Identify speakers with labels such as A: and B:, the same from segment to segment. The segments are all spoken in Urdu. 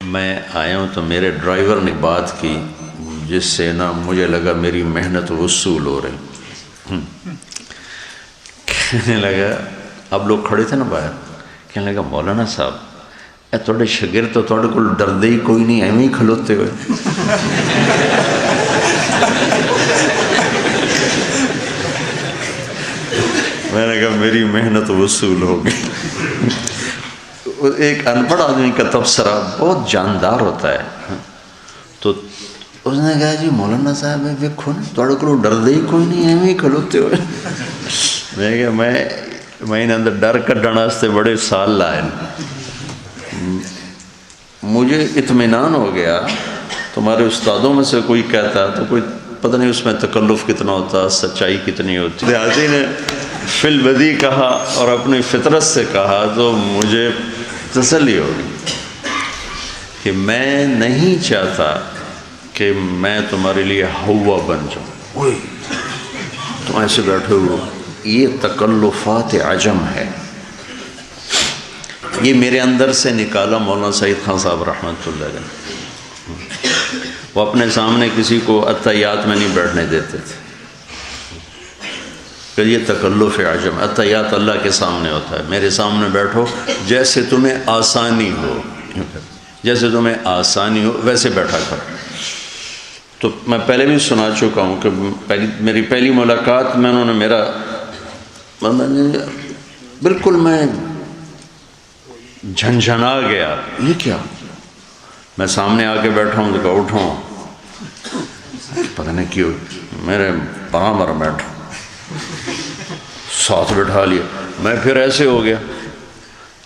A: میں آیا ہوں تو میرے ڈرائیور نے بات کی جس سے نا مجھے لگا میری محنت وصول ہو رہی. کہنے لگا اب لوگ کھڑے تھے نا باہر, کہنے لگا مولانا صاحب اے تھوڑے شاگرد تو تھوڑے کو ڈردے ہی کوئی نہیں, ایویں ہی کھلوتے ہوئے. میں نے کہا میری محنت وصول ہو گئی. ایک ان پڑھ آدمی کا تبصرہ بہت جاندار ہوتا ہے. تو اس نے کہا جی مولانا صاحب ویکھو نا تھوڑے کو ڈردے ہی کوئی نہیں, ایویں ہی کھلوتے ہوئے. میں کہا میں اندر ڈر کڈن واسطے بڑے سال لائے. مجھے اطمینان ہو گیا تمہارے استادوں میں سے کوئی کہتا تو کوئی پتہ نہیں اس میں تکلف کتنا ہوتا, سچائی کتنی ہوتی. دیہاتی نے فی البدی کہا اور اپنی فطرت سے کہا تو مجھے تسلی ہوگی کہ میں نہیں چاہتا کہ میں تمہارے لیے ہوا بن جاؤں. تم ایسے بیٹھے ہو, یہ تکلفات عجم ہے. یہ میرے اندر سے نکالا مولانا سعید خان صاحب رحمۃ اللہ علیہ. وہ اپنے سامنے کسی کو اتحیات میں نہیں بیٹھنے دیتے تھے کہ یہ تکلف عجم. اتحیات اللہ کے سامنے ہوتا ہے, میرے سامنے بیٹھو جیسے تمہیں آسانی ہو, جیسے تمہیں آسانی ہو ویسے بیٹھا کرو. تو میں پہلے بھی سنا چکا ہوں کہ میری پہلی ملاقات میں انہوں نے میرا بالکل میں جھنجھنا گیا, یہ کیا. میں سامنے آ کے بیٹھا ہوں تو کہا اٹھوں, پتہ نہیں کیوں میرے برابر بیٹھا, ساتھ بٹھا لیا. میں پھر ایسے ہو گیا,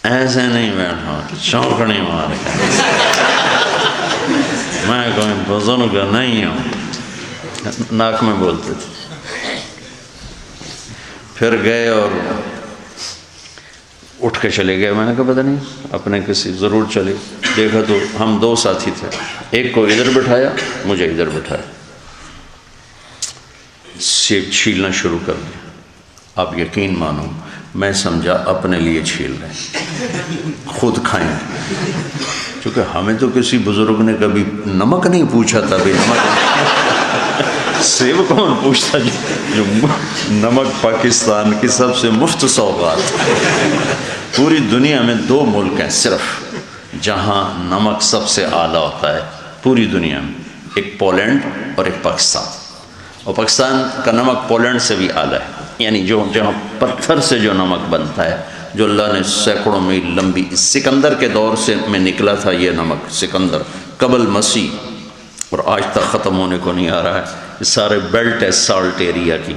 A: ایسے نہیں بیٹھا, چونکڑی مار کے. میں کوئی بزرگ نہیں ہوں, ناک میں بولتے تھے. پھر گئے اور اٹھ کے چلے گئے. میں نے کہا پتہ نہیں اپنے کسی ضرور چلے. دیکھا تو ہم دو ساتھی تھے, ایک کو ادھر بٹھایا, مجھے ادھر بٹھایا, سیب چھیلنا شروع کر دیا. آپ یقین مانو میں سمجھا اپنے لیے چھیل رہے ہیں, خود کھائیں. چونکہ ہمیں تو کسی بزرگ نے کبھی نمک نہیں پوچھا تھا. بھائی نمک سیب کون پوچھتا, جو نمک پاکستان کی سب سے مفت سوغات. پوری دنیا میں 2 ملک ہیں صرف جہاں نمک سب سے اعلیٰ ہوتا ہے پوری دنیا میں, ایک پولینڈ اور ایک پاکستان. اور پاکستان کا نمک پولینڈ سے بھی اعلیٰ ہے. یعنی جہاں پتھر سے جو نمک بنتا ہے, جو اللہ نے سینکڑوں میل لمبی, سکندر کے دور سے میں نکلا تھا یہ نمک, سکندر قبل مسیح, اور آج تک ختم ہونے کو نہیں آ رہا ہے. یہ سارے بیلٹ ہے سالٹ ایریا کی.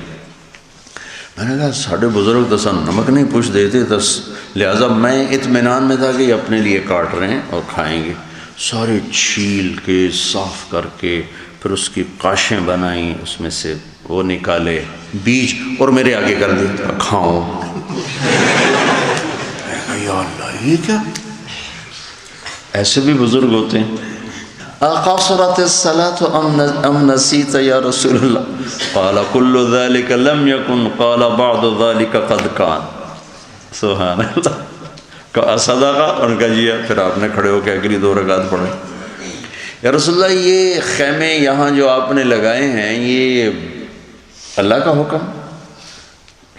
A: میں نے کہا ساڑھے بزرگ تو سن نمک نہیں پوچھ دیتے, تو لہٰذا میں اطمینان میں تھا کہ یہ اپنے لیے کاٹ رہے ہیں اور کھائیں گے. سارے چھیل کے صاف کر کے پھر اس کی قاشیں بنائیں, اس میں سے وہ نکالے بیج اور میرے آگے کر دیا, کھاؤں. یا اللہ یہ کیا, ایسے بھی بزرگ ہوتے ہیں. اقصرت الصلاة ام نسیت یا رسول اللہ, قال کل ذلك لم يكن قال بعض ذلك قد كان. سبحان اللہ. کہا صدقہ, اور کہا جی. پھر آپ نے کھڑے ہو کے اگلی 2 رکعت پڑھے. یا رسول اللہ یہ خیمے یہاں جو آپ نے لگائے ہیں یہ اللہ کا حکم؟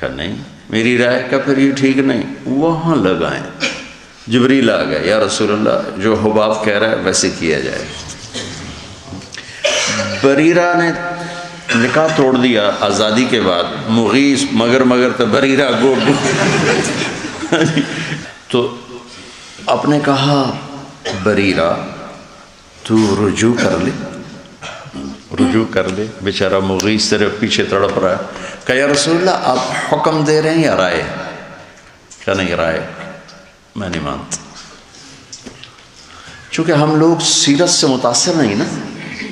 A: کہا نہیں میری رائے. کا پھر یہ ٹھیک نہیں, وہاں لگائیں. جبریل آ گئے, یا رسول اللہ جو حباب کہہ رہا ہے ویسے کیا جائے. بریرہ نے نکاح توڑ دیا آزادی کے بعد, مغیث مگر تو بریرہ گو. تو آپ نے کہا بریرہ تو رجوع کر لے. بیچارہ مغیث صرف پیچھے تڑپ رہا ہے. کہ یا رسول اللہ آپ حکم دے رہے ہیں یا رائے؟ کہ نہیں رائے, میں نہیں مانتا. چونکہ ہم لوگ سیرت سے متاثر نہیں نا,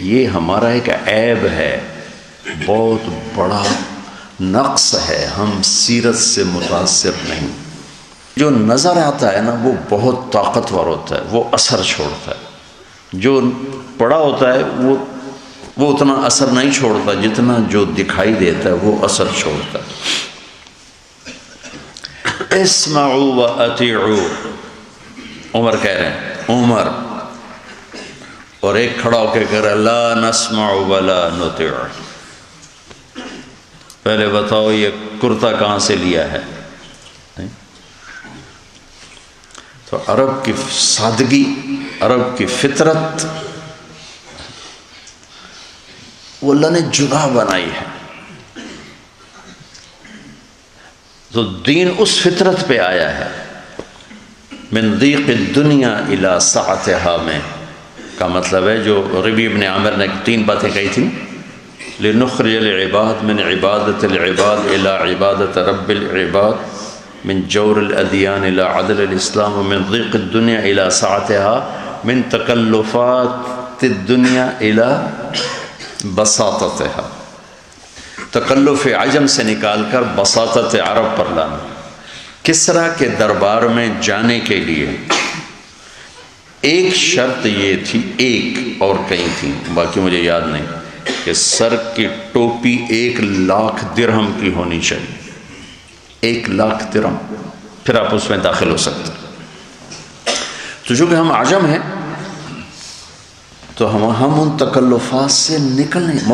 A: یہ ہمارا ایک عیب ہے, بہت بڑا نقص ہے. ہم سیرت سے متاثر نہیں. جو نظر آتا ہے نا وہ بہت طاقتور ہوتا ہے, وہ اثر چھوڑتا ہے. جو پڑا ہوتا ہے وہ اتنا اثر نہیں چھوڑتا جتنا جو دکھائی دیتا ہے وہ اثر چھوڑتا ہے. اسمعوا و اطیعوا, عمر کہہ رہے ہیں, عمر اور ایک کھڑا ہو کے کہہ رہا لا نسمع ولا نطیع. پہلے بتاؤ یہ کرتا کہاں سے لیا ہے؟ تو عرب کی سادگی، عرب کی فطرت وہ اللہ نے جدا بنائی ہے. تو دین اس فطرت پہ آیا ہے. من ضیق الدنیا الی سعتها میں کا مطلب ہے جو ربیع بن عامر نے 3 باتیں کہی تھیں، لنخرج العباد من عبادت العباد الی عبادت رب العباد، من جور الادیان الی عدل الاسلام، ومن ضیق الدنیا الی سعتها، من تکلفات الدنیا الی بساطتها. تکلف عجم سے نکال کر بساطت عرب پر لانا. کسریٰ کے دربار میں جانے کے لیے ایک شرط یہ تھی، ایک اور کئی تھیں باقی مجھے یاد نہیں، کہ سر کی ٹوپی 1,00,000 درہم کی ہونی چاہیے. 1,00,000 درہم، پھر آپ اس میں داخل ہو سکتے. تو چونکہ ہم عجم ہیں تو ہم ان تکلفات سے نکل نہیں.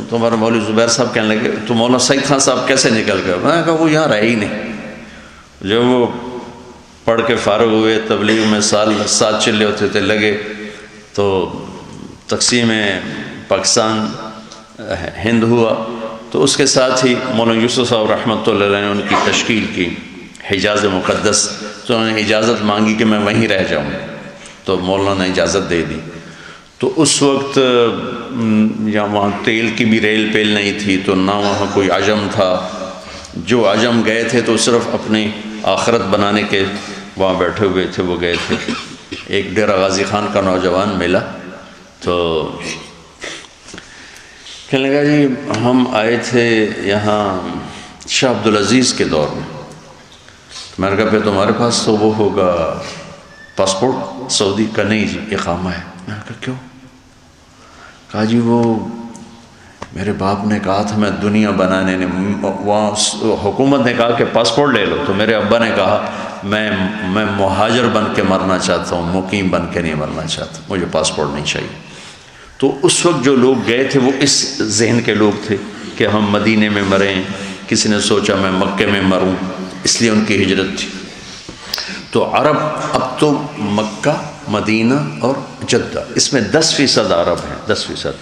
A: تمہارا مولوی زبیر صاحب کہنے لگے تو مولانا سعید خان صاحب کیسے نکل گئے؟ میں نے کہا وہ یہاں رہے ہی نہیں. جب وہ پڑھ کے فارغ ہوئے، تبلیغ میں سال 7 چلے ہوتے تھے لگے، تو تقسیم پاکستان ہند ہوا، تو اس کے ساتھ ہی مولانا یوسف صاحب رحمۃ اللہ علیہ نے ان کی تشکیل کی حجاز مقدس. تو انہوں نے اجازت مانگی کہ میں وہیں رہ جاؤں، تو مولانا نے اجازت دے دی. تو اس وقت یا وہاں تیل کی بھی ریل پیل نہیں تھی، تو نہ وہاں کوئی عجم تھا. جو عجم گئے تھے تو صرف اپنی آخرت بنانے کے وہاں بیٹھے ہوئے تھے، وہ گئے تھے. ایک ڈیرہ غازی خان کا نوجوان ملا تو کہنے لگا جی ہم آئے تھے یہاں شاہ عبدالعزیز کے دور میں. میں نے کہا پھر تمہارے پاس تو وہ ہوگا پاسپورٹ سعودی کا؟ نہیں جی اقامہ ہے. میں نے کہا کیوں؟ کہا جی وہ میرے باپ نے کہا تھا میں دنیا بنانے نے، وہاں حکومت نے کہا کہ پاسپورٹ لے لو، تو میرے ابا نے کہا میں مہاجر بن کے مرنا چاہتا ہوں، مقیم بن کے نہیں مرنا چاہتا، مجھے پاسپورٹ نہیں چاہیے. تو اس وقت جو لوگ گئے تھے وہ اس ذہن کے لوگ تھے کہ ہم مدینے میں مریں. کسی نے سوچا میں مکے میں مروں، اس لیے ان کی ہجرت تھی. تو عرب اب تو مکہ، مدینہ اور جدہ، اس میں 10% عرب ہیں، 10%.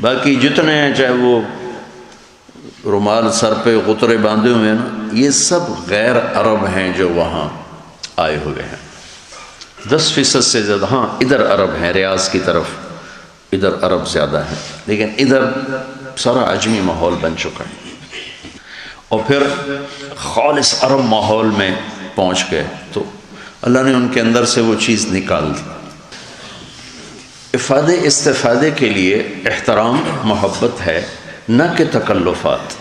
A: باقی جتنے ہیں چاہے وہ رومال سر پہ غترے باندھے ہوئے ہیں نا، یہ سب غیر عرب ہیں جو وہاں آئے ہوئے ہیں. 10% سے زیادہ. ہاں ادھر عرب ہیں، ریاض کی طرف ادھر عرب زیادہ ہیں، لیکن ادھر سارا عجمی ماحول بن چکا ہے. اور پھر خالص عرب ماحول میں پہنچ گئے تو اللہ نے ان کے اندر سے وہ چیز نکال دی. استفادے کے لیے احترام، محبت ہے، نہ کہ تکلفات.